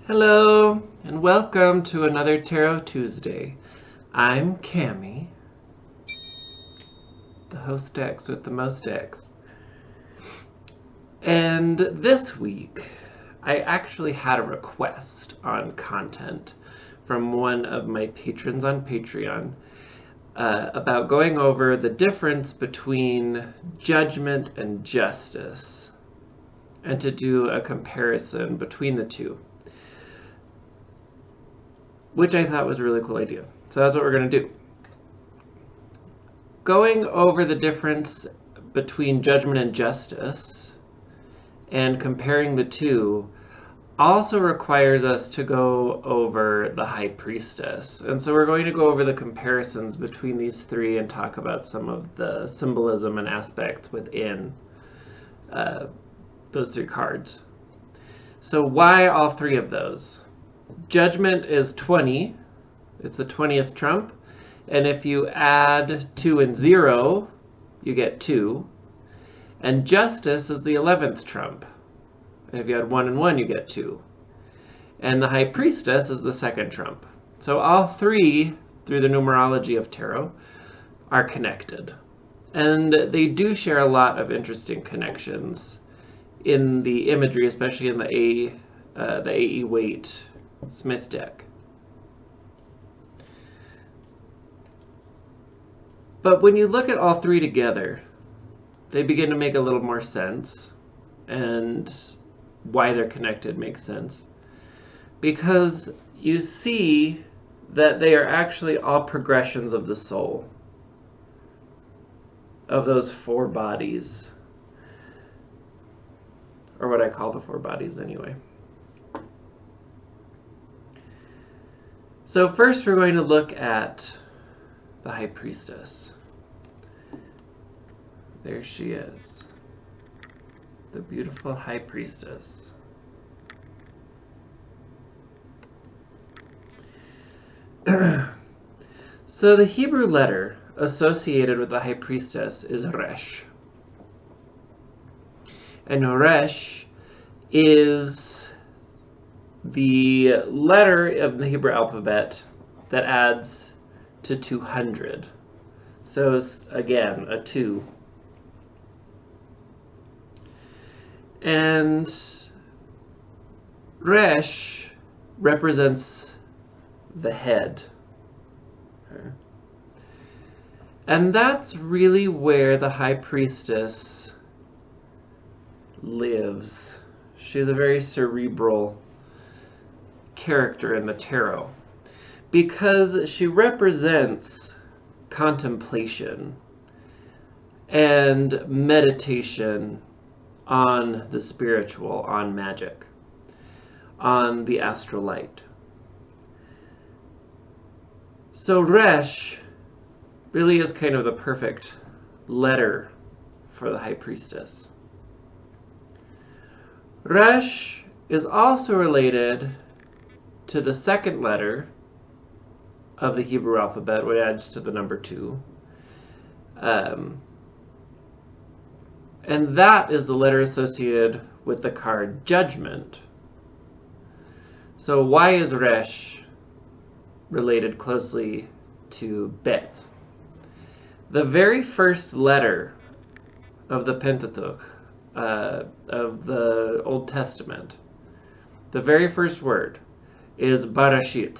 Hello, and welcome to another Tarot Tuesday. I'm Cami, the hostess with the most X. And this week, I actually had a request on content from one of my patrons on Patreon about going over the difference between judgment and justice, and to do a comparison between the two, which I thought was a really cool idea. So that's what we're going to do. Going over the difference between judgment and justice and comparing the two also requires us to go over the High Priestess. And so we're going to go over the comparisons between these three and talk about some of the symbolism and aspects within those three cards. So why all three of those? Judgment is 20. It's the 20th trump. And if you add 2 and 0, you get 2. And justice is the 11th trump. And if you add 1 and 1, you get 2. And the High Priestess is the 2nd trump. So all three, through the numerology of tarot, are connected. And they do share a lot of interesting connections in the imagery, especially in the AE Waite Smith deck. But when you look at all three together, they begin to make a little more sense, and why they're connected makes sense. Because you see that they are actually all progressions of the soul, of those 4 bodies, or what I call the 4 bodies anyway. So first we're going to look at the High Priestess. There she is, the beautiful High Priestess. So the Hebrew letter associated with the High Priestess is Resh. And Resh is the letter of the Hebrew alphabet that adds to 200. So again, a 2. And Resh represents the head. And that's really where the High Priestess lives. She's a very cerebral character in the tarot because she represents contemplation and meditation on the spiritual, on magic, on the astral light. So Resh really is kind of the perfect letter for the High Priestess. Resh is also related to the 2nd letter of the Hebrew alphabet, which adds to the number 2. And that is the letter associated with the card Judgment. So why is Resh related closely to Bet? The very first letter of the Pentateuch, of the Old Testament, the very first word is Barashit.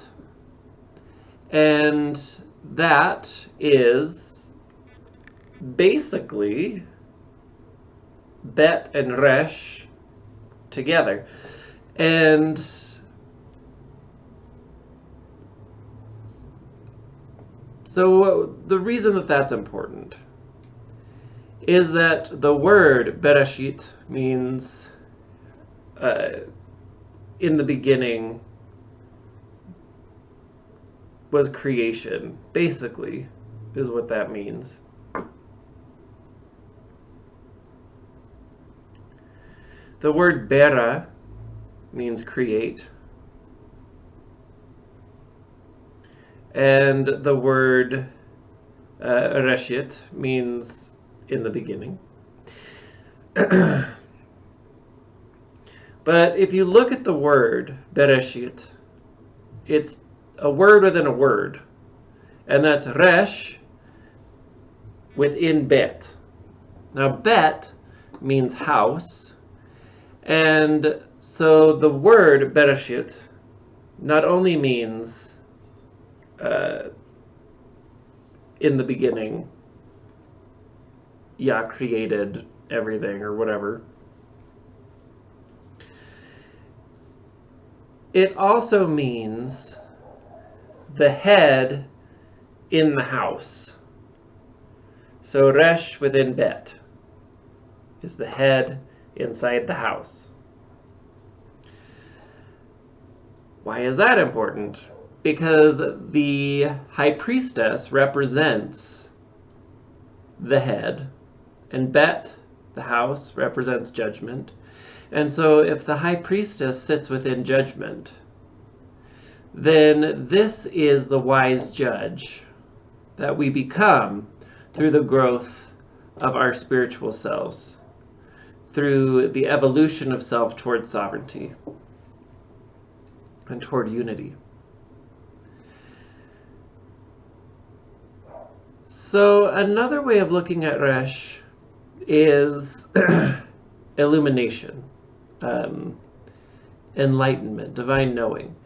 And that is basically Bet and Resh together. And so the reason that that's important is that the word Bereshit means in the beginning was creation, basically, is what that means. The word Bera means create. And the word Reshit means in the beginning. But if you look at the word Bereshit, it's a word within a word. And that's Resh within Bet. Now Bet means house. And so the word Bereshit not only means in the beginning, Yah created everything or whatever. It also means the head in the house. So Resh within Bet is the head inside the house. Why is that important? Because the High Priestess represents the head, and Bet, the house, represents judgment. And so if the High Priestess sits within judgment, then this is the wise judge that we become through the growth of our spiritual selves, through the evolution of self toward sovereignty and toward unity. So another way of looking at Resh is illumination, enlightenment, divine knowing.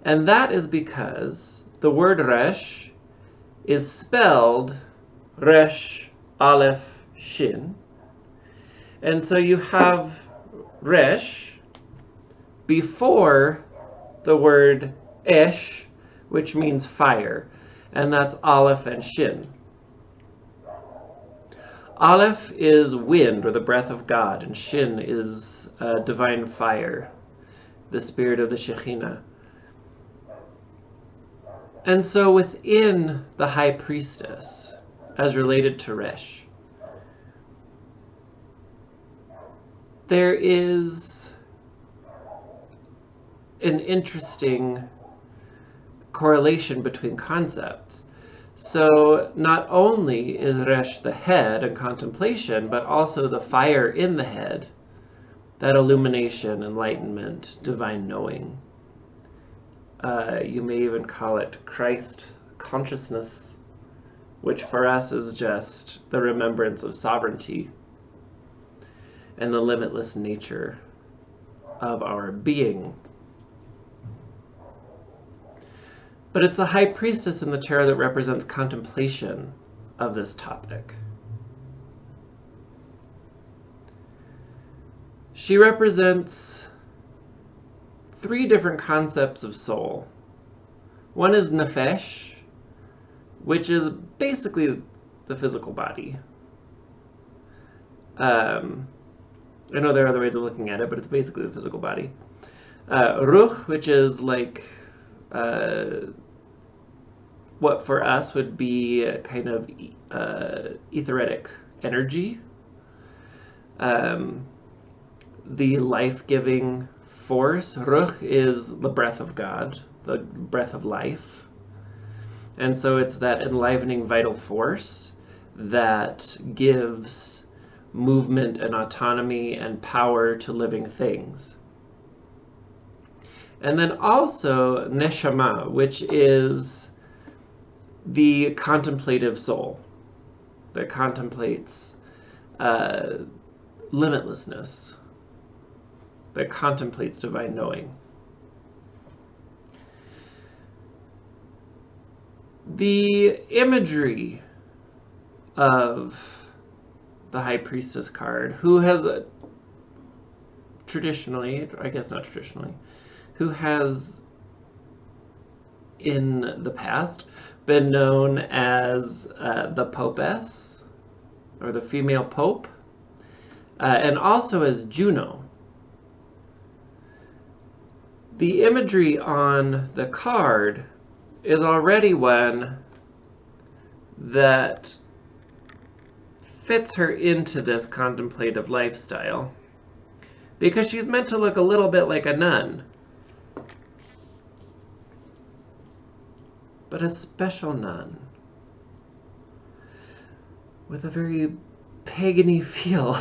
And that is because the word Resh is spelled Resh, Aleph, Shin. And so you have Resh before the word Esh, which means fire. And that's Aleph and Shin. Aleph is wind, or the breath of God, and Shin is divine fire, the spirit of the Shekhinah. And so within the High Priestess, as related to Resh, there is an interesting correlation between concepts. So not only is Resh the head and contemplation, but also the fire in the head, that illumination, enlightenment, divine knowing. You may even call it Christ consciousness, which for us is just the remembrance of sovereignty and the limitless nature of our being. But it's the High Priestess in the tarot that represents contemplation of this topic. She represents 3 different concepts of soul. One is Nefesh, which is basically the physical body. I know there are other ways of looking at it, but it's basically the physical body. Ruch, which is like what for us would be a kind of etheric energy, the life-giving force. Ruch is the breath of God, the breath of life, and so it's that enlivening vital force that gives movement and autonomy and power to living things. And then also Neshama, which is the contemplative soul that contemplates limitlessness, that contemplates divine knowing. The imagery of the High Priestess card, who has traditionally, I guess not traditionally, who has in the past been known as the Popess, or the female Pope, and also as Juno. The imagery on the card is already one that fits her into this contemplative lifestyle, because she's meant to look a little bit like a nun, but a special nun with a very pagan-y feel,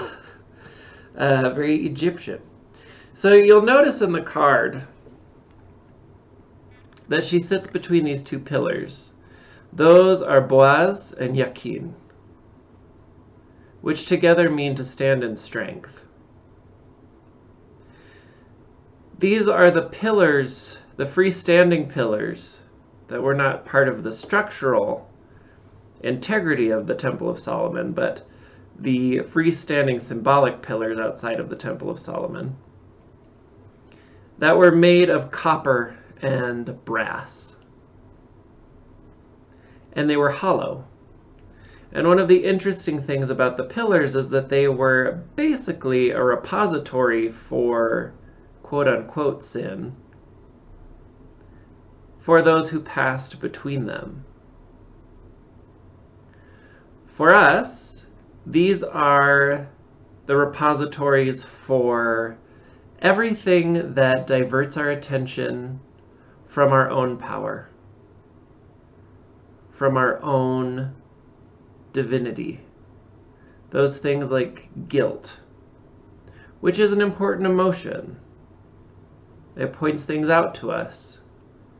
very Egyptian. So you'll notice in the card that she sits between these two pillars. Those are Boaz and Yakin, which together mean to stand in strength. These are the pillars, the freestanding pillars, that were not part of the structural integrity of the Temple of Solomon, but the freestanding symbolic pillars outside of the Temple of Solomon, that were made of copper and brass. And they were hollow. And one of the interesting things about the pillars is that they were basically a repository for quote-unquote sin for those who passed between them. For us, these are the repositories for everything that diverts our attention from our own power, from our own divinity. Those things like guilt, which is an important emotion. It points things out to us,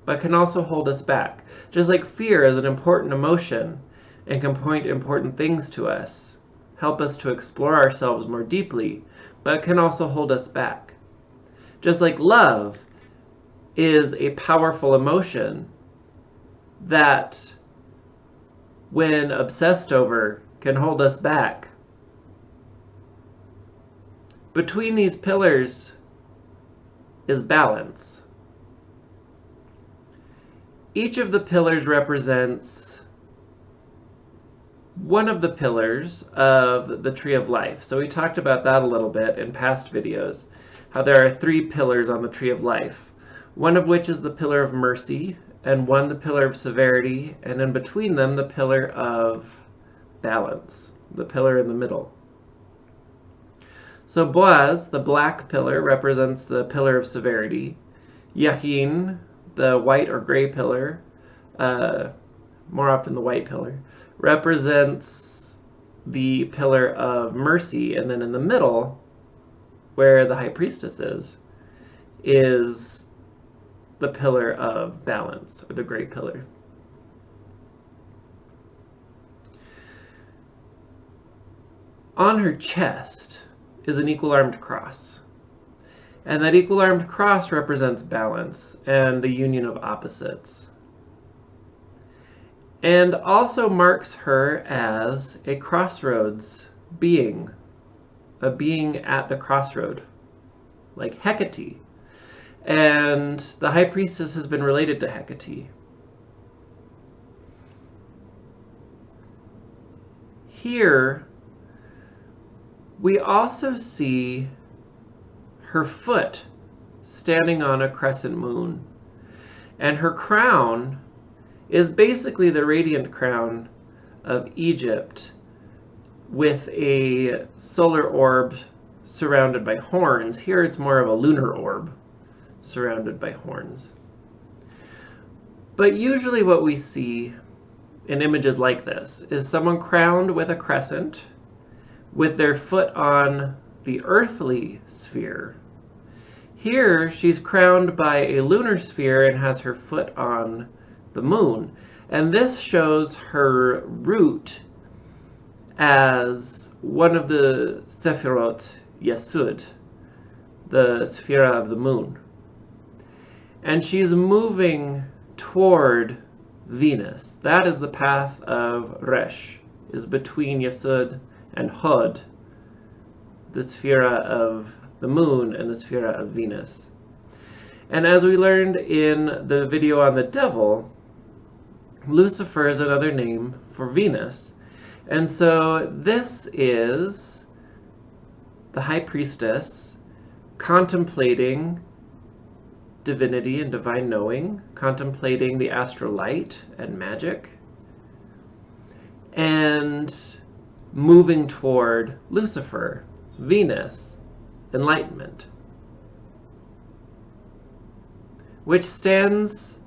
but can also hold us back. Just like fear is an important emotion and can point important things to us, help us to explore ourselves more deeply, but can also hold us back. Just like love is a powerful emotion that, when obsessed over, can hold us back. Between these pillars is balance. Each of the pillars represents one of the pillars of the tree of life. So we talked about that a little bit in past videos, how there are 3 pillars on the tree of life, one of which is the pillar of mercy, and one the pillar of severity, and in between them the pillar of balance, the pillar in the middle. So Boaz, the black pillar, represents the pillar of severity. Yakin, the white or gray pillar, more often the white pillar, represents the pillar of mercy, and then in the middle, where the High Priestess is the pillar of balance, or the gray pillar. On her chest is an equal-armed cross, and that equal-armed cross represents balance and the union of opposites, and also marks her as a crossroads being, a being at the crossroad, like Hecate. And the High Priestess has been related to Hecate. Here, we also see her foot standing on a crescent moon. And her crown is basically the radiant crown of Egypt, with a solar orb surrounded by horns. Here it's more of a lunar orb surrounded by horns. But usually what we see in images like this is someone crowned with a crescent, with their foot on the earthly sphere. Here she's crowned by a lunar sphere and has her foot on the moon. And this shows her root as one of the Sephirot Yesud, the Sephira of the moon. And she's moving toward Venus. That is the path of Resh, is between Yesud and Hod, the Sephira of the moon and the Sephira of Venus. And as we learned in the video on the devil, Lucifer is another name for Venus. And so this is the High Priestess contemplating divinity and divine knowing, contemplating the astral light and magic, and moving toward Lucifer, Venus, enlightenment, which stands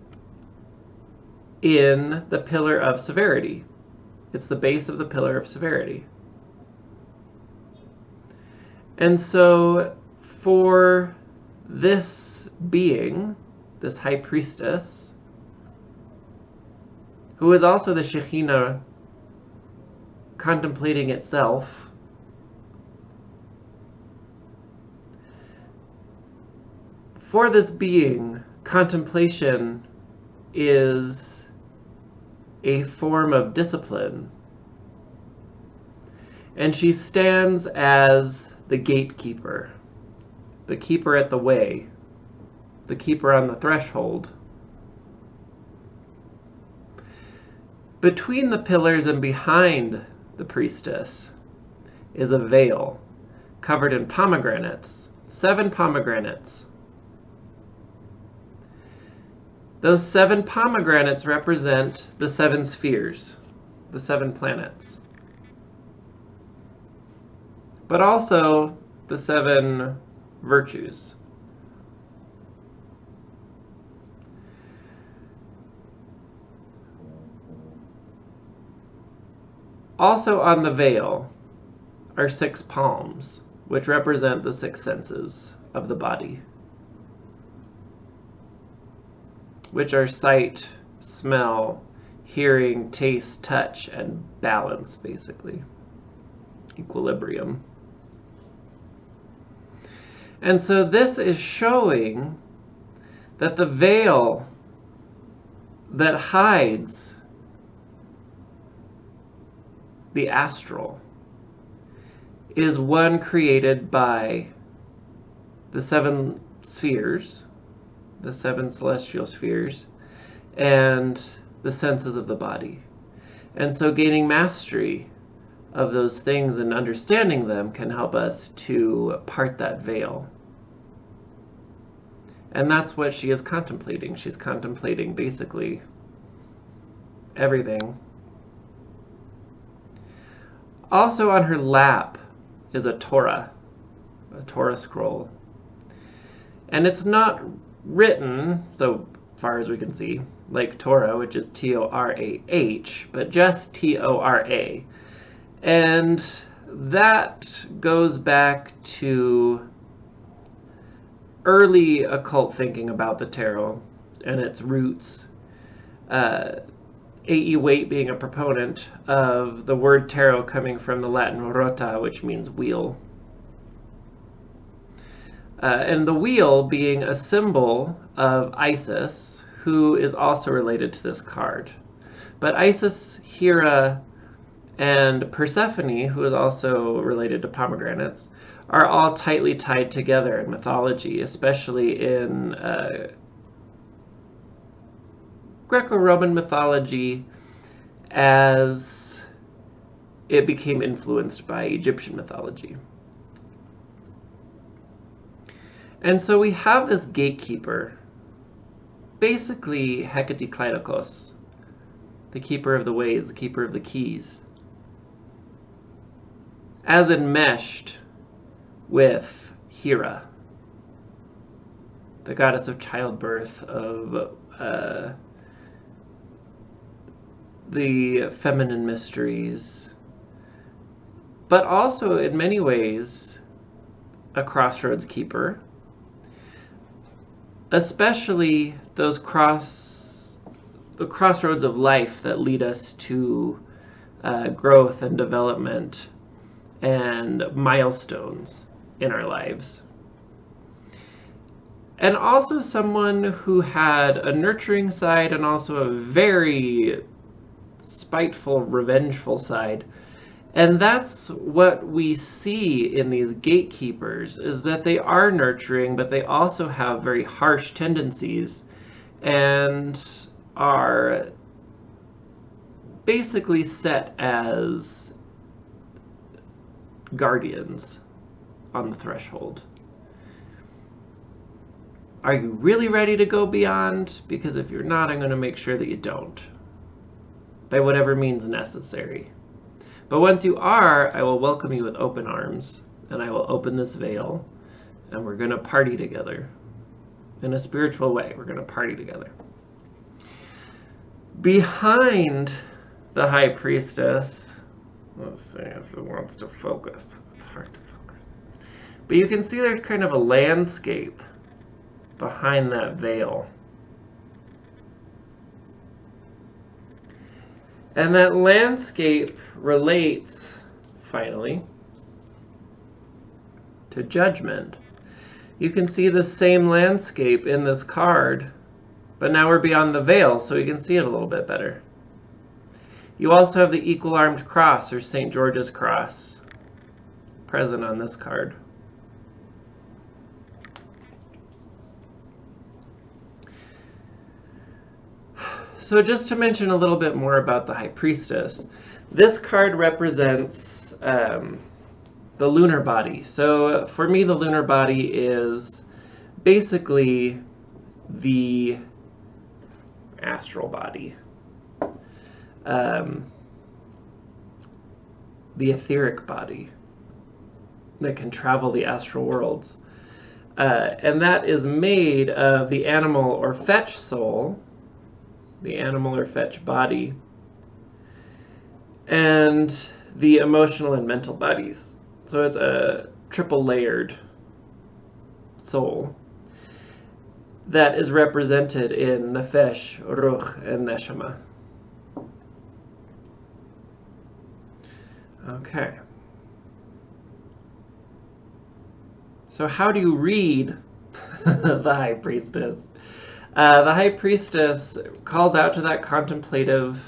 in the pillar of severity. It's the base of the pillar of severity. And so for this being, this High Priestess, who is also the Shekhinah contemplating itself, for this being, contemplation is a form of discipline. And she stands as the gatekeeper, the keeper at the way, the keeper on the threshold. Between the pillars and behind the priestess is a veil covered in pomegranates, 7 pomegranates. Those 7 pomegranates represent the 7 spheres, the 7 planets, but also the 7 virtues. Also on the veil are 6 palms, which represent the 6 senses of the body, which are sight, smell, hearing, taste, touch, and balance, basically. Equilibrium. And so this is showing that the veil that hides the astral is one created by the 7 spheres, the 7 celestial spheres, and the senses of the body. And so gaining mastery of those things and understanding them can help us to part that veil. And that's what she is contemplating. She's contemplating basically everything. Also on her lap is a Torah scroll. And it's not written, so far as we can see, like Torah, which is T-O-R-A-H, but just T-O-R-A. And that goes back to early occult thinking about the tarot and its roots. A.E. Waite being a proponent of the word tarot coming from the Latin rota, which means wheel. And the wheel being a symbol of Isis, who is also related to this card. But Isis, Hera, and Persephone, who is also related to pomegranates, are all tightly tied together in mythology, especially in Greco-Roman mythology as it became influenced by Egyptian mythology. And so we have this gatekeeper, basically Hecate Kleidokos, the keeper of the ways, the keeper of the keys, as enmeshed with Hera, the goddess of childbirth, of the feminine mysteries, but also in many ways a crossroads keeper, especially those the crossroads of life that lead us to growth and development and milestones in our lives. And also someone who had a nurturing side and also a very spiteful, revengeful side. And that's what we see in these gatekeepers, is that they are nurturing, but they also have very harsh tendencies and are basically set as guardians on the threshold. Are you really ready to go beyond? Because if you're not, I'm going to make sure that you don't, by whatever means necessary. But once you are, I will welcome you with open arms, and I will open this veil, and we're going to party together. In a spiritual way, we're going to party together. Behind the High Priestess, let's see if it wants to focus. It's hard to focus. But you can see there's kind of a landscape behind that veil. And that landscape relates, finally, to judgment. You can see the same landscape in this card, but now we're beyond the veil, so we can see it a little bit better. You also have the equal-armed cross, or St. George's cross, present on this card. So just to mention a little bit more about the High Priestess, this card represents the lunar body. So for me, the lunar body is basically the astral body, the etheric body that can travel the astral worlds. And that is made of the animal or fetch soul, the animal or fetch body, and the emotional and mental bodies. So it's a triple layered soul that is represented in Nefesh, Ruch, and Neshama. Okay. So how do you read the High Priestess? The High Priestess calls out to that contemplative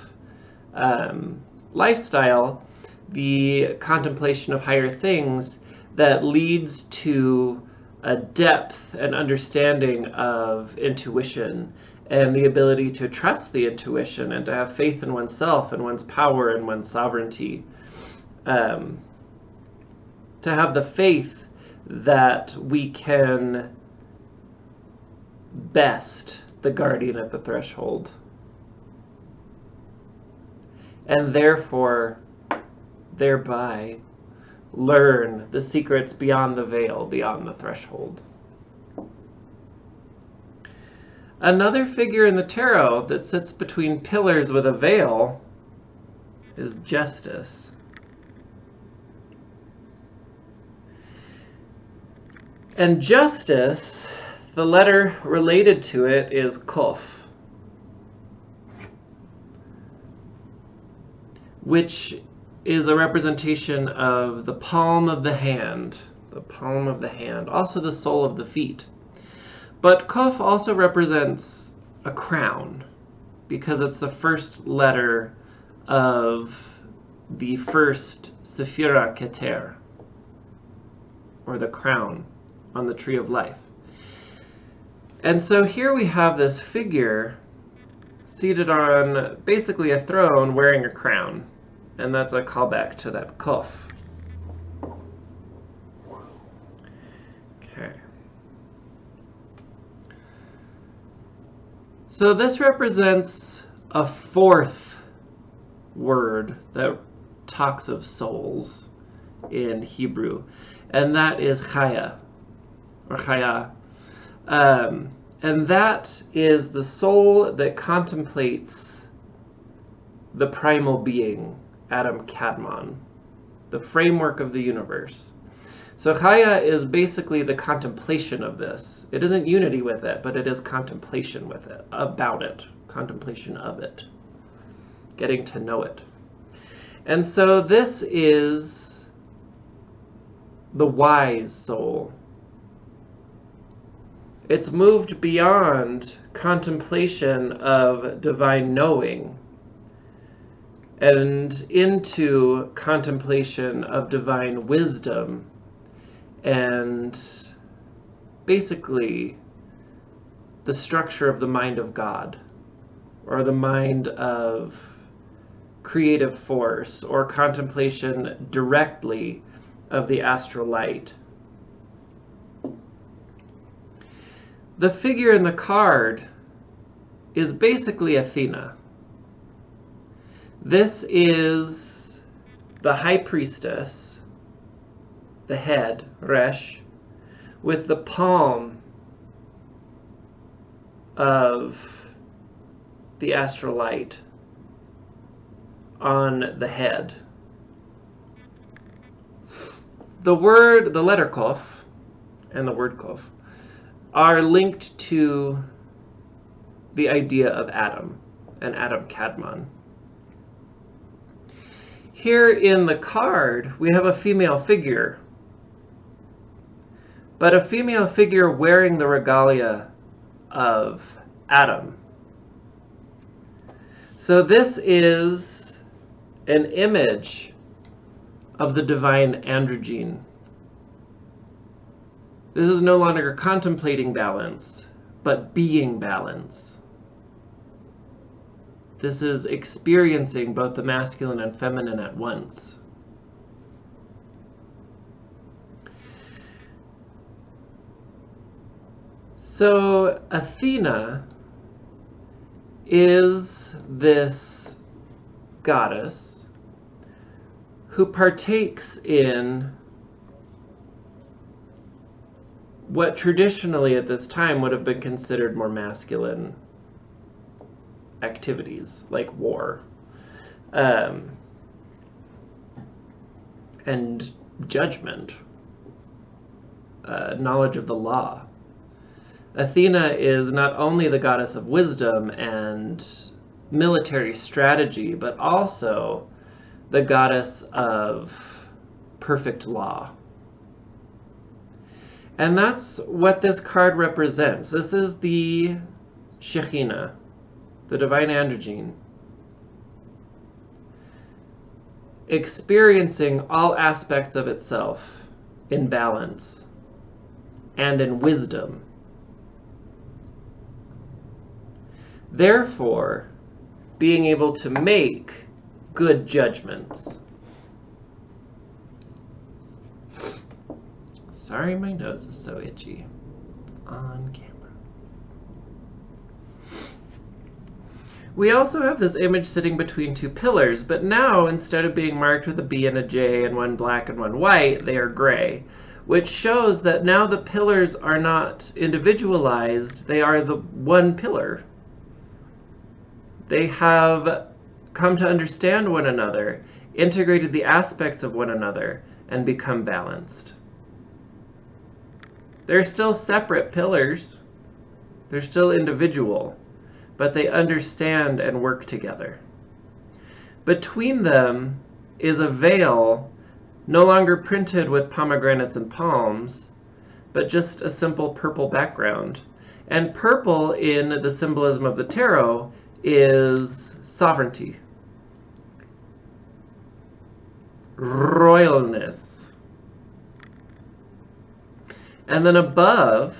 lifestyle, the contemplation of higher things that leads to a depth and understanding of intuition and the ability to trust the intuition and to have faith in oneself and one's power and one's sovereignty. To have the faith that we can best the guardian at the threshold, and therefore thereby learn the secrets beyond the veil, beyond the threshold. Another figure in the tarot that sits between pillars with a veil is Justice. And Justice, the letter related to it is Kof, which is a representation of the palm of the hand, also the sole of the feet. But Kof also represents a crown, because it's the first letter of the first Sephira Keter, or the crown on the tree of life. And so here we have this figure seated on basically a throne wearing a crown. And that's a callback to that Kof. Okay. So this represents a fourth word that talks of souls in Hebrew, and that is Chaya, or Chaya. And that is the soul that contemplates the primal being, Adam Kadmon, the framework of the universe. So Chaya is basically the contemplation of this. It isn't unity with it, but it is contemplation with it, about it, contemplation of it, getting to know it. And so this is the wise soul. It's moved beyond contemplation of divine knowing and into contemplation of divine wisdom and basically the structure of the mind of God, or the mind of creative force, or contemplation directly of the astral light. The figure in the card is basically Athena. This is the High Priestess, the head, Resh, with the palm of the astral light on the head. The letter Kof, and the word Kof, are linked to the idea of Adam and Adam Kadmon. Here in the card, we have a female figure, but a female figure wearing the regalia of Adam. So this is an image of the divine androgyne. This is no longer contemplating balance, but being balance. This is experiencing both the masculine and feminine at once. So Athena is this goddess who partakes in what traditionally at this time would have been considered more masculine activities, like war, and judgment, knowledge of the law. Athena is not only the goddess of wisdom and military strategy, but also the goddess of perfect law. And that's what this card represents. This is the Shekhinah, the divine androgyne, experiencing all aspects of itself in balance and in wisdom. Therefore, being able to make good judgments. Sorry, my nose is so itchy on camera. We also have this image sitting between two pillars, but now instead of being marked with a B and a J and one black and one white, they are gray, which shows that now the pillars are not individualized, they are the one pillar. They have come to understand one another, integrated the aspects of one another, and become balanced. They're still separate pillars. They're still individual, but they understand and work together. Between them is a veil, no longer printed with pomegranates and palms, but just a simple purple background. And purple in the symbolism of the tarot is sovereignty, royalness. And then above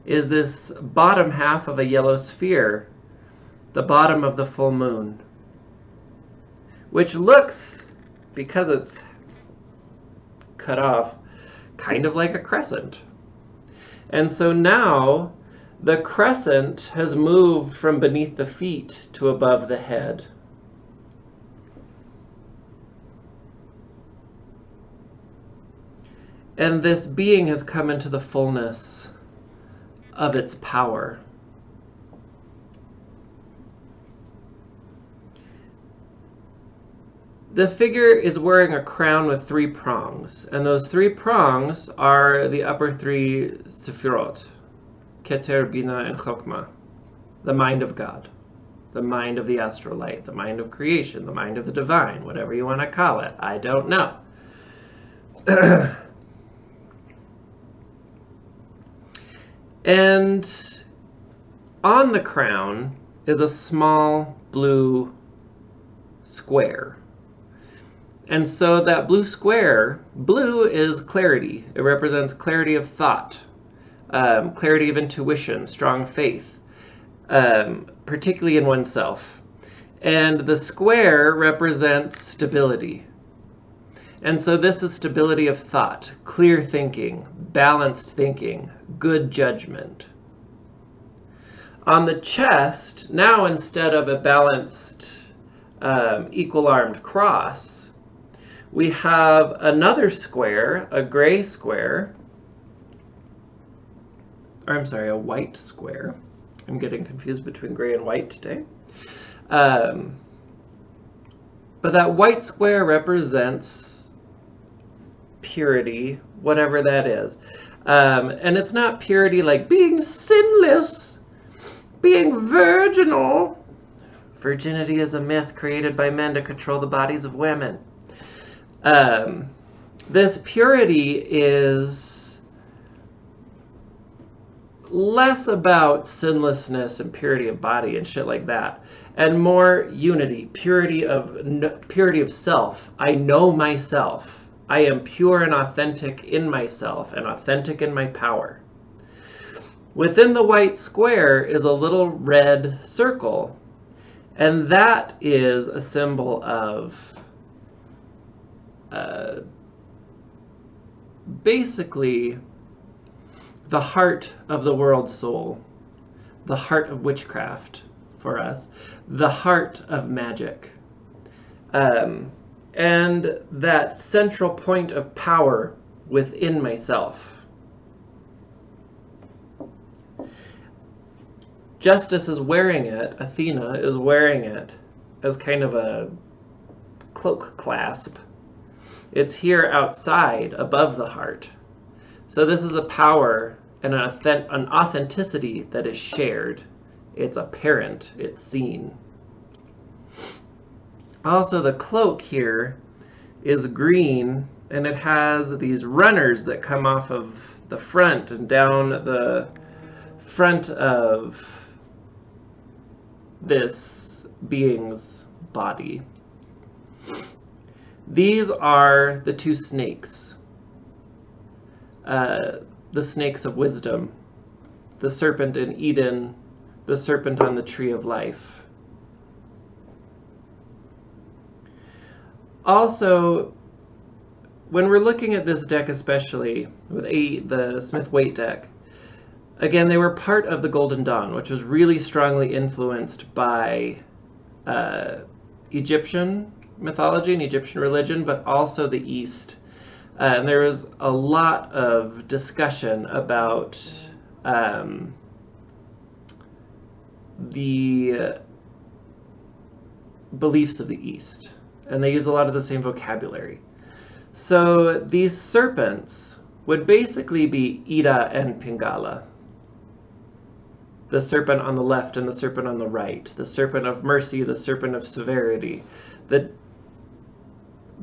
is this bottom half of a yellow sphere, the bottom of the full moon, which looks, because it's cut off, kind of like a crescent. And so now the crescent has moved from beneath the feet to above the head. And this being has come into the fullness of its power. The figure is wearing a crown with 3 prongs, and those 3 prongs are the upper 3 Sephirot, Keter, Bina, and Chokmah, the mind of God, the mind of the astral light, the mind of creation, the mind of the divine, whatever you want to call it. I don't know. And on the crown is a small blue square. And so that blue square, blue is clarity. It represents clarity of thought, clarity of intuition, strong faith, particularly in oneself. And the square represents stability. And so this is stability of thought, clear thinking, balanced thinking, good judgment. On the chest, now instead of a balanced, equal-armed cross, we have another square, a gray square, or I'm sorry, a white square. I'm getting confused between gray and white today. But that white square represents purity, whatever that is. And it's not purity like being sinless, being virginal. Virginity is a myth created by men to control the bodies of women. This purity is less about sinlessness and purity of body and shit like that, and more unity, purity of self. I know myself. I am pure and authentic in myself and authentic in my power. Within the white square is a little red circle, and that is a symbol of basically the heart of the world soul, the heart of witchcraft for us, the heart of magic, and that central point of power within myself. Justice is wearing it, Athena is wearing it as kind of a cloak clasp. It's here outside, above the heart. So this is a power and an authenticity that is shared. It's apparent, it's seen. Also, the cloak here is green, and it has these runners that come off of the front and down the front of this being's body. These are the two snakes. The snakes of wisdom, the serpent in Eden, the serpent on the tree of life. Also, when we're looking at this deck, especially with the Smith-Waite deck, again, they were part of the Golden Dawn, which was really strongly influenced by Egyptian mythology and Egyptian religion, but also the East. And there was a lot of discussion about the beliefs of the East. And they use a lot of the same vocabulary. So these serpents would basically be Ida and Pingala. The serpent on the left and the serpent on the right. The serpent of mercy, the serpent of severity.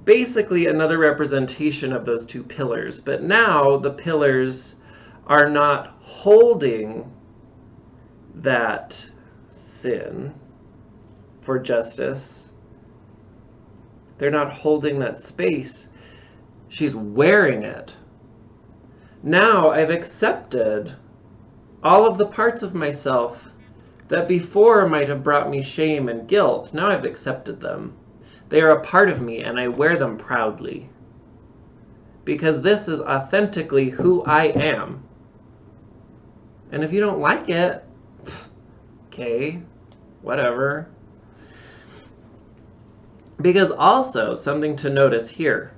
Basically another representation of those two pillars. But now the pillars are not holding that sin for justice. They're not holding that space. She's wearing it. Now I've accepted all of the parts of myself that before might have brought me shame and guilt. Now I've accepted them. They are a part of me, and I wear them proudly. Because this is authentically who I am. And if you don't like it, okay, whatever. Because also, something to notice here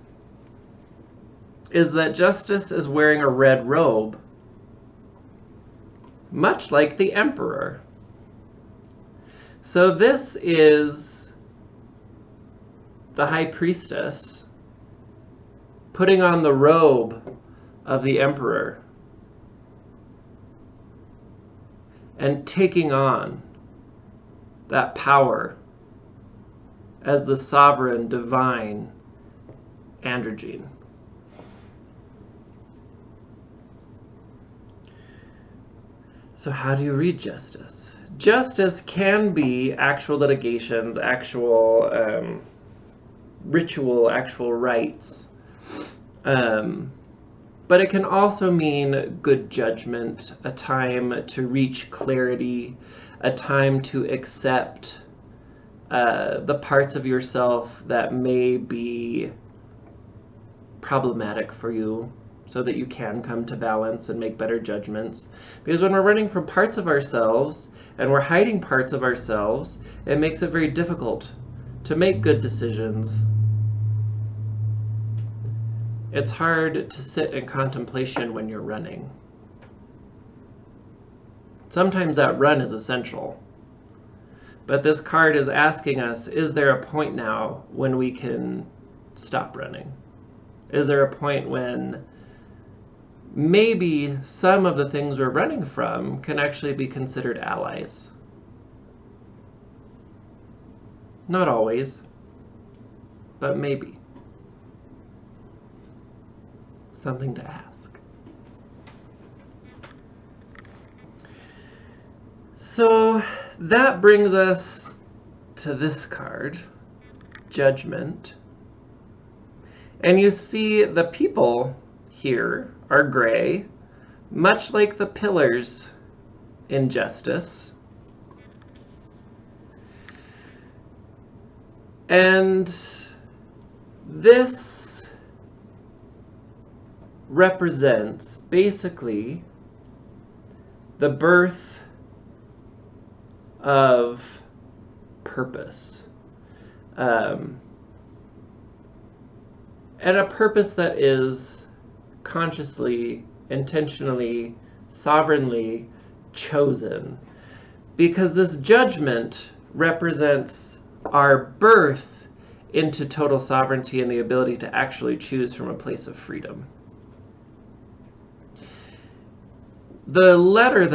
is that Justice is wearing a red robe, much like the Emperor. So this is the High Priestess putting on the robe of the Emperor and taking on that power as the sovereign, divine androgyne. So how do you read Justice? Justice can be actual litigations, actual ritual, actual rites. But it can also mean good judgment, a time to reach clarity, a time to accept the parts of yourself that may be problematic for you so that you can come to balance and make better judgments. Because when we're running from parts of ourselves and we're hiding parts of ourselves, it makes it very difficult to make good decisions. It's hard to sit in contemplation when you're running. Sometimes that run is essential. But this card is asking us, is there a point now when we can stop running? Is there a point when maybe some of the things we're running from can actually be considered allies. Not always, but maybe. Something to ask. So that brings us to this card, Judgment. And you see the people here are gray, much like the pillars in Justice. And this represents basically the birth of purpose. And a purpose that is consciously, intentionally, sovereignly chosen. Because this judgment represents our birth into total sovereignty and the ability to actually choose from a place of freedom. The letter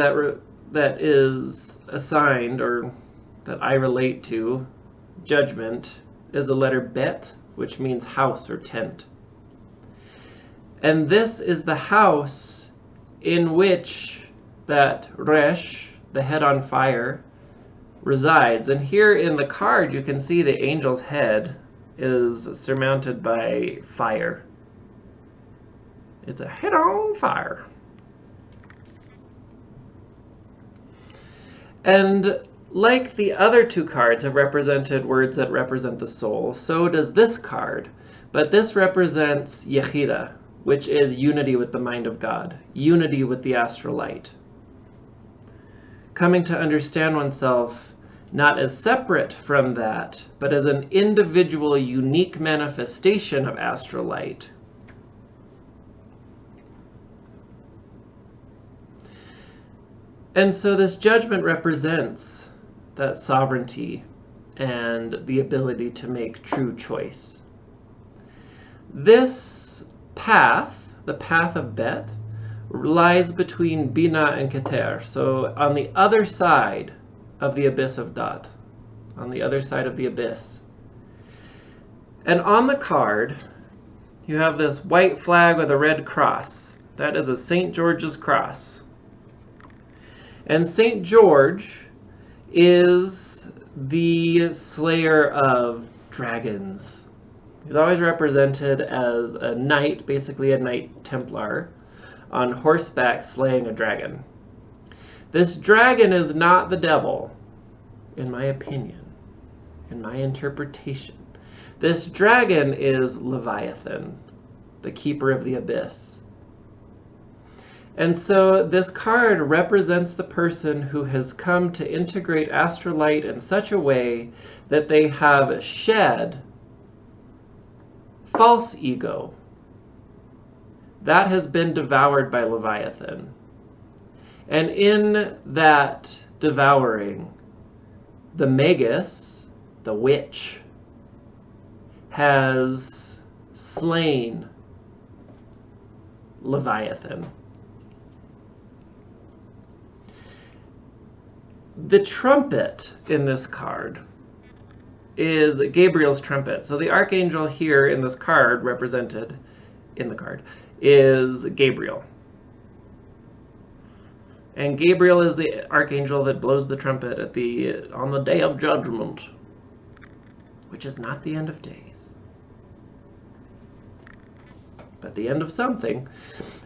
that is assigned, or that I relate to, judgment, is the letter Bet, which means house or tent. And this is the house in which that Resh, the head on fire, resides. And here in the card you can see the angel's head is surmounted by fire. It's a head on fire. And like the other two cards have represented words that represent the soul, so does this card. But this represents Yechida, which is unity with the mind of God, unity with the astral light. Coming to understand oneself not as separate from that, but as an individual, unique manifestation of astral light. And so this judgment represents that sovereignty and the ability to make true choice. This path, the path of Bet, lies between Bina and Keter. So on the other side of the abyss of Dat, on the other side of the abyss. And on the card, you have this white flag with a red cross. That is a St. George's cross. And St. George is the slayer of dragons. He's always represented as a knight, basically a Knight Templar, on horseback slaying a dragon. This dragon is not the devil, in my opinion, in my interpretation. This dragon is Leviathan, the keeper of the abyss. And so this card represents the person who has come to integrate astral light in such a way that they have shed false ego. That has been devoured by Leviathan. And in that devouring, the Magus, the witch, has slain Leviathan. The trumpet in this card is Gabriel's trumpet. So the archangel here in this card, represented in the card, is Gabriel. And Gabriel is the archangel that blows the trumpet on the day of judgment, which is not the end of days, but the end of something.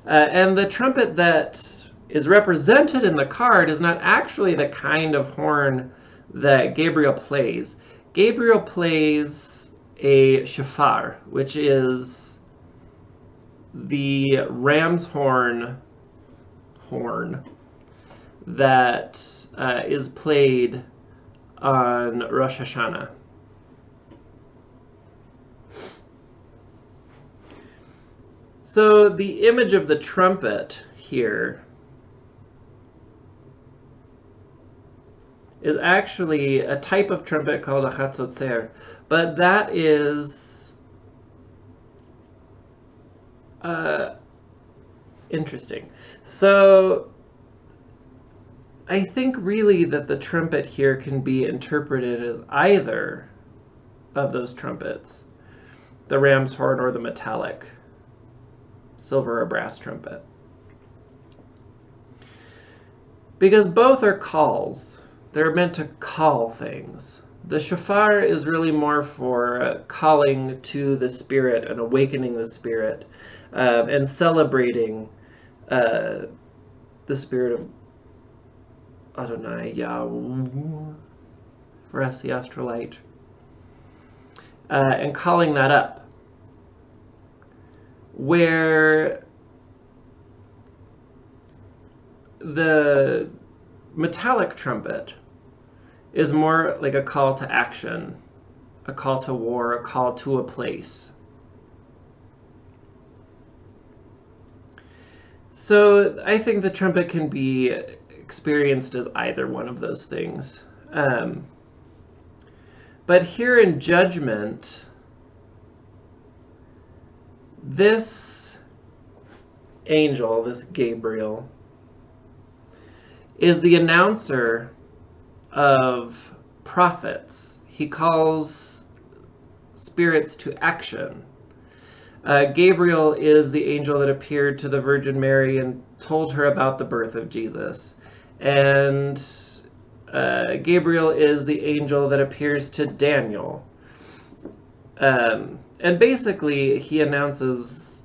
And the trumpet that is represented in the card is not actually the kind of horn that Gabriel plays. Gabriel plays a shofar, which is the ram's horn that is played on Rosh Hashanah. So the image of the trumpet here is actually a type of trumpet called a chatzotzer, but that is Interesting. So I think really that the trumpet here can be interpreted as either of those trumpets, the ram's horn or the metallic silver or brass trumpet. Because both are calls. They're meant to call things. The shofar is really more for calling to the spirit and awakening the spirit and celebrating the spirit of Adonai, Yahweh, for us, the astrolite, and calling that up. Where the metallic trumpet is more like a call to action, a call to war, a call to a place. So I think the trumpet can be experienced as either one of those things. But here in Judgment, this angel, this Gabriel, is the announcer of prophets. He calls spirits to action. Gabriel is the angel that appeared to the Virgin Mary and told her about the birth of Jesus. And Gabriel is the angel that appears to Daniel. And basically, he announces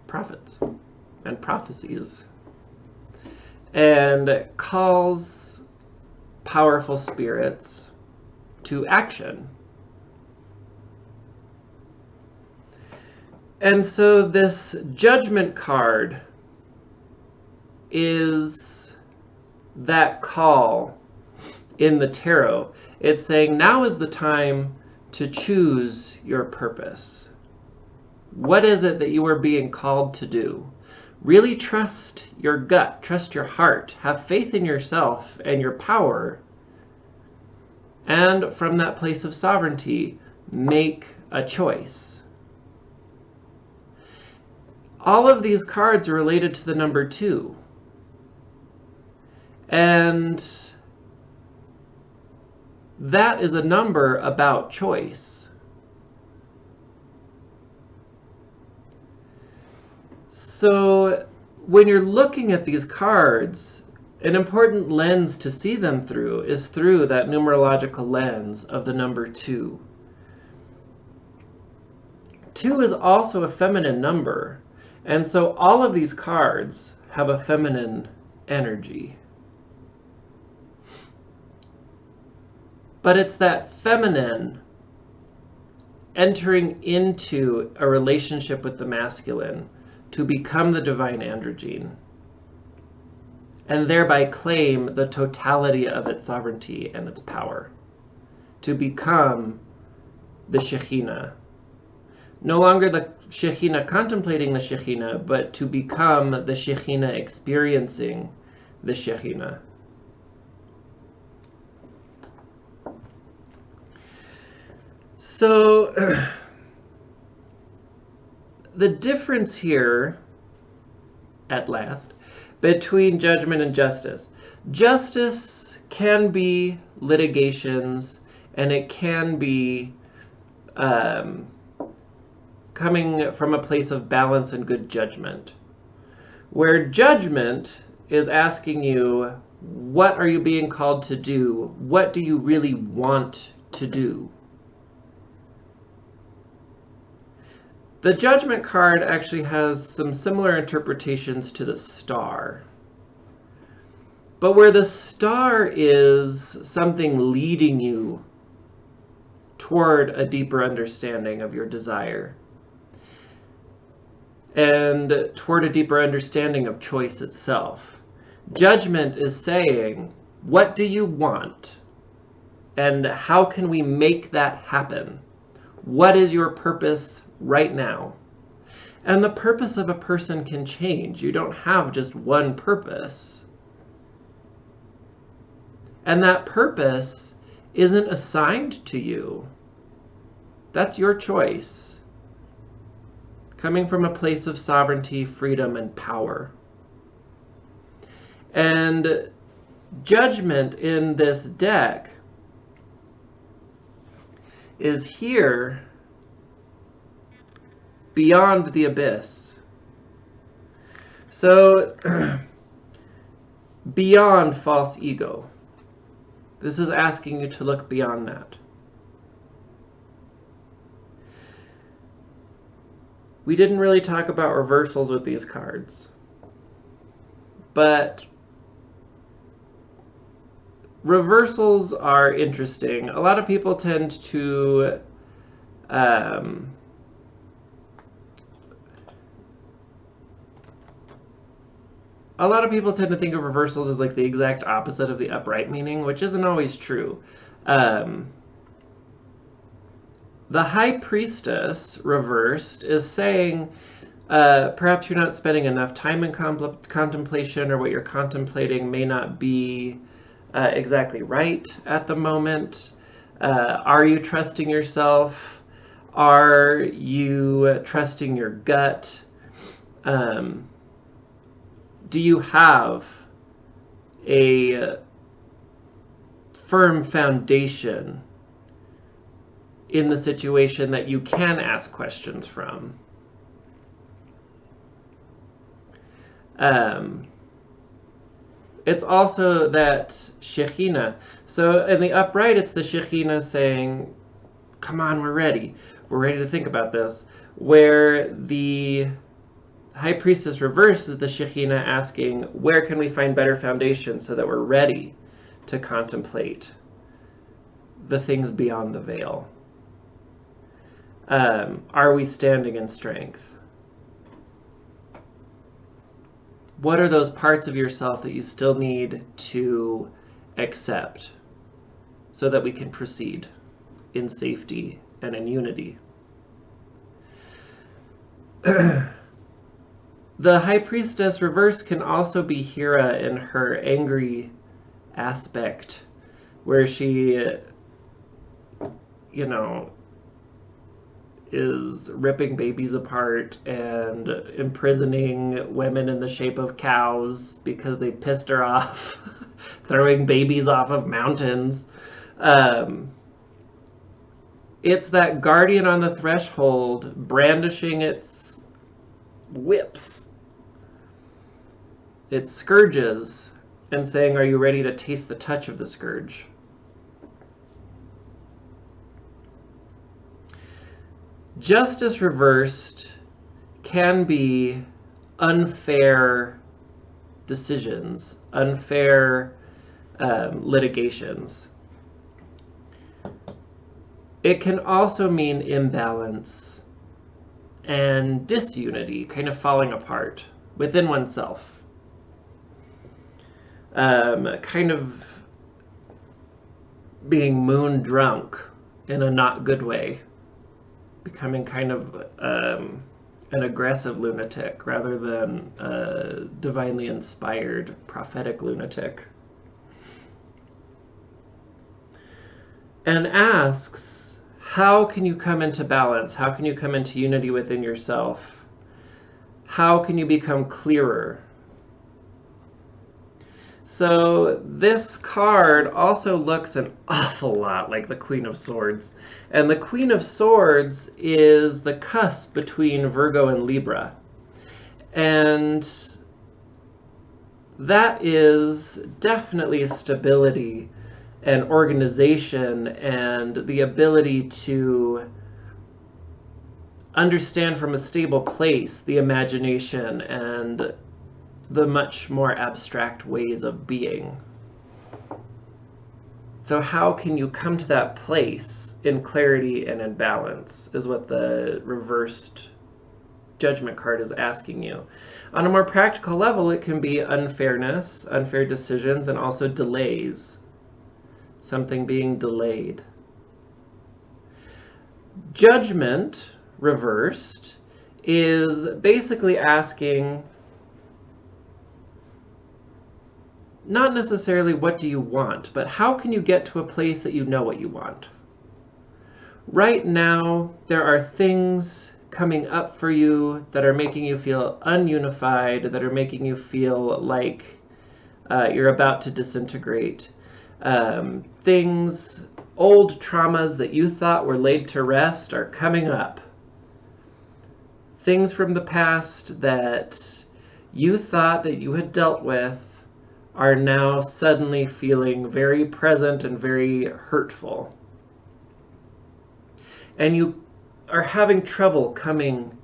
prophets and prophecies and calls powerful spirits to action. And so this Judgment card is that call in the tarot. It's saying now is the time to choose your purpose. What is it that you are being called to do? Really trust your gut, trust your heart, have faith in yourself and your power, and from that place of sovereignty, make a choice. All of these cards are related to the number 2. And that is a number about choice. So when you're looking at these cards, an important lens to see them through is through that numerological lens of the number 2. 2 is also a feminine number, and so all of these cards have a feminine energy. But it's that feminine entering into a relationship with the masculine to become the divine androgyne, and thereby claim the totality of its sovereignty and its power, to become the Shekhinah. No longer the Shekhinah contemplating the Shekhinah, but to become the Shekhinah experiencing the Shekhinah. So the difference here, at last, between judgment and justice. Justice can be litigations, and it can be coming from a place of balance and good judgment. Where judgment is asking you, what are you being called to do? What do you really want to do? The Judgment card actually has some similar interpretations to the star. But where the star is something leading you toward a deeper understanding of your desire and toward a deeper understanding of choice itself. Judgment is saying, what do you want? And how can we make that happen? What is your purpose right now? And the purpose of a person can change. You don't have just one purpose. And that purpose isn't assigned to you. That's your choice. coming from a place of sovereignty, freedom, and power. And Judgment in this deck is here beyond the abyss. So, beyond false ego. This is asking you to look beyond that. We didn't really talk about reversals with these cards, but reversals are interesting. A lot of people tend to think of reversals as like the exact opposite of the upright meaning, which isn't always true. The High Priestess reversed is saying perhaps you're not spending enough time in contemplation, or what you're contemplating may not be exactly right at the moment. Are you trusting yourself? Are you trusting your gut? Do you have a firm foundation in the situation that you can ask questions from? It's also that Shekhinah. So in the upright, it's the Shekhinah saying, come on, we're ready. We're ready to think about this. Where the High Priestess reverse is the Shekhinah asking, where can we find better foundation so that we're ready to contemplate the things beyond the veil? Are we standing in strength? What are those parts of yourself that you still need to accept so that we can proceed in safety and in unity? The High Priestess reverse can also be Hera in her angry aspect, where she, is ripping babies apart and imprisoning women in the shape of cows because they pissed her off, throwing babies off of mountains. It's that guardian on the threshold brandishing its whips, its scourges, and saying, are you ready to taste the touch of the scourge? Justice reversed can be unfair decisions, unfair litigations. It can also mean imbalance and disunity, kind of falling apart within oneself. Kind of being moon drunk in a not good way. Becoming kind of an aggressive lunatic rather than a divinely inspired prophetic lunatic. And asks, how can you come into balance? How can you come into unity within yourself? How can you become clearer? So this card also looks an awful lot like the Queen of Swords. And the Queen of Swords is the cusp between Virgo and Libra. And that is definitely stability and organization and the ability to understand from a stable place the imagination and the much more abstract ways of being. So how can you come to that place in clarity and in balance is what the reversed Judgment card is asking you. On a more practical level, it can be unfairness, unfair decisions, and also delays. Something being delayed. Judgment reversed is basically asking, not necessarily what do you want, but how can you get to a place that you know what you want? Right now, there are things coming up for you that are making you feel ununified, that are making you feel like you're about to disintegrate. Things, old traumas that you thought were laid to rest are coming up. Things from the past that you thought that you had dealt with are now suddenly feeling very present and very hurtful. And you are having trouble coming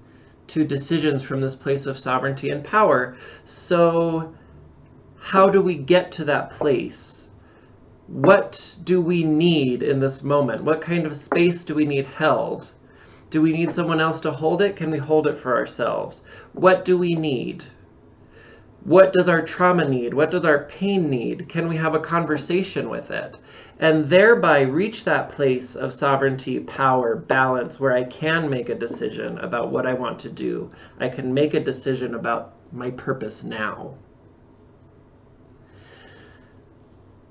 to decisions from this place of sovereignty and power. So how do we get to that place? What do we need in this moment? What kind of space do we need held? Do we need someone else to hold it? Can we hold it for ourselves? What do we need? What does our trauma need? What does our pain need? Can we have a conversation with it? And thereby reach that place of sovereignty, power, balance, where I can make a decision about what I want to do. I can make a decision about my purpose now.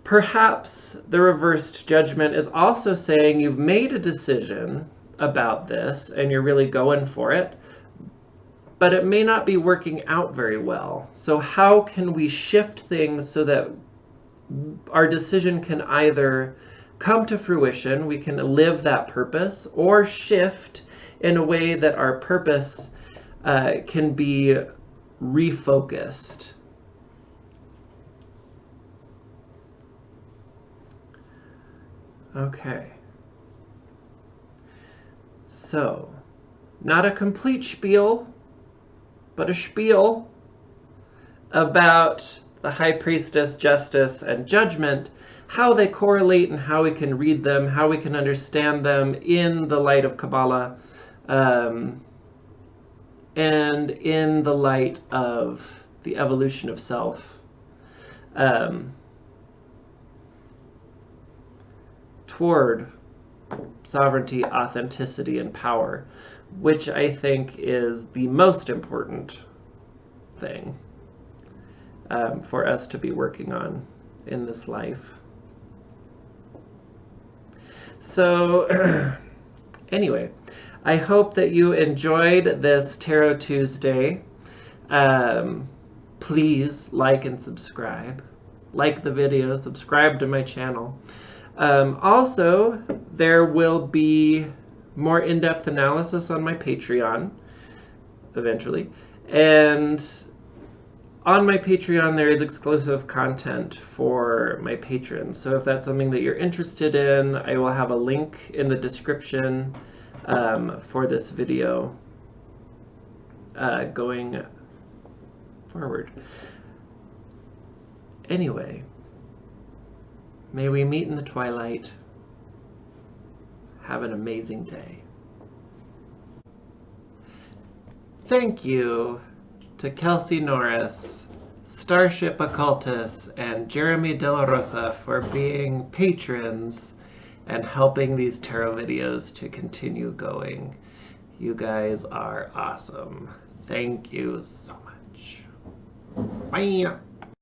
Perhaps the reversed judgment is also saying you've made a decision about this and you're really going for it, but it may not be working out very well. So how can we shift things so that our decision can either come to fruition, we can live that purpose, or shift in a way that our purpose can be refocused? Okay. So, not a complete spiel, but a spiel about the High Priestess, Justice, and Judgment, how they correlate and how we can read them, how we can understand them in the light of Kabbalah, and in the light of the evolution of self. Toward sovereignty, authenticity, and power, which I think is the most important thing for us to be working on in this life. So anyway, I hope that you enjoyed this Tarot Tuesday. Please like and subscribe. Like the video, subscribe to my channel. Also, there will be more in-depth analysis on my Patreon eventually. And on my Patreon, there is exclusive content for my patrons. So if that's something that you're interested in, I will have a link in the description for this video going forward. Anyway, may we meet in the twilight. Have an amazing day. Thank you to Kelsey Norris, Starship Occultus, and Jeremy De La Rosa for being patrons and helping these tarot videos to continue going. You guys are awesome. Thank you so much. Bye.